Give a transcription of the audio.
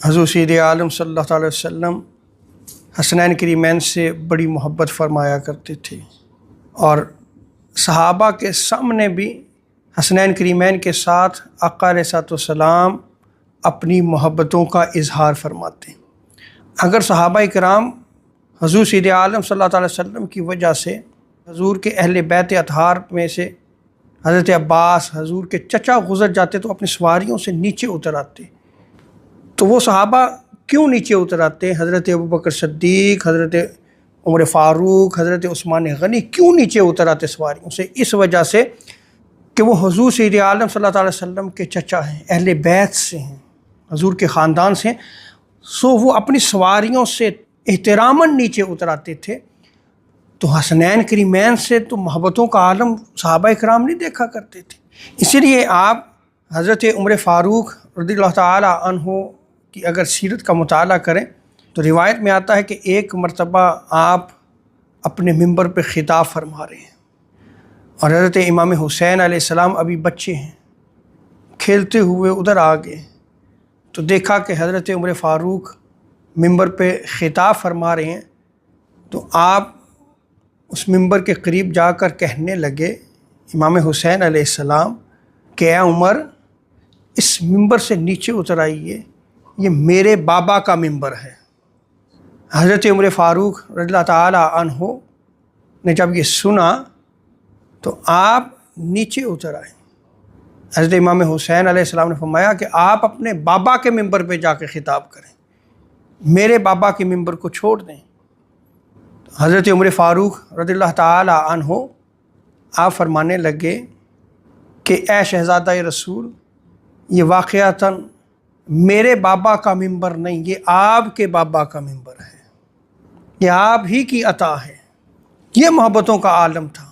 حضور سید عالم صلی اللہ علیہ وسلم حسنین کریمین سے بڑی محبت فرمایا کرتے تھے، اور صحابہ کے سامنے بھی حسنین کریمین کے ساتھ آقا علیہ الصلوۃ والسلام اپنی محبتوں کا اظہار فرماتے ہیں۔ اگر صحابہ کرام حضور سید عالم صلی اللہ علیہ وسلم کی وجہ سے حضور کے اہل بیت اطہار میں سے حضرت عباس حضور کے چچا گزر جاتے تو اپنی سواریوں سے نیچے اتر آتے، تو وہ صحابہ کیوں نیچے اتر آتے؟ حضرت ابوبکر صدیق، حضرت عمر فاروق، حضرت عثمان غنی کیوں نیچے اتر آتے سواریوں سے؟ اس وجہ سے کہ وہ حضور سید عالم صلی اللہ علیہ وسلم کے چچا ہیں، اہل بیت سے ہیں، حضور کے خاندان سے ہیں، سو وہ اپنی سواریوں سے احتراماً نیچے اتر آتے تھے۔ تو حسنین کریمین سے تو محبتوں کا عالم صحابہ کرام نہیں دیکھا کرتے تھے، اسی لیے آپ حضرت عمر فاروق رضی اللہ تعالی عنہ کی اگر سیرت کا مطالعہ کریں تو روایت میں آتا ہے کہ ایک مرتبہ آپ اپنے ممبر پہ خطاب فرما رہے ہیں، اور حضرت امام حسین علیہ السلام ابھی بچے ہیں، کھیلتے ہوئے ادھر آ گئے تو دیکھا کہ حضرت عمر فاروق ممبر پہ خطاب فرما رہے ہیں، تو آپ اس ممبر کے قریب جا کر کہنے لگے امام حسین علیہ السلام کہ اے عمر، اس ممبر سے نیچے اتر آئیے، یہ میرے بابا کا ممبر ہے۔ حضرت عمر فاروق رضی اللہ تعالی عنہ نے جب یہ سنا تو آپ نیچے اتر آئے۔ حضرت امام حسین علیہ السلام نے فرمایا کہ آپ اپنے بابا کے ممبر پہ جا کے خطاب کریں، میرے بابا کے ممبر کو چھوڑ دیں۔ حضرت عمر فاروق رضی اللہ تعالی عنہ آپ فرمانے لگے کہ اے شہزادہ رسول، یہ واقعتاً میرے بابا کا ممبر نہیں، یہ آپ کے بابا کا ممبر ہے، یہ آپ ہی کی عطا ہے۔ یہ محبتوں کا عالم تھا۔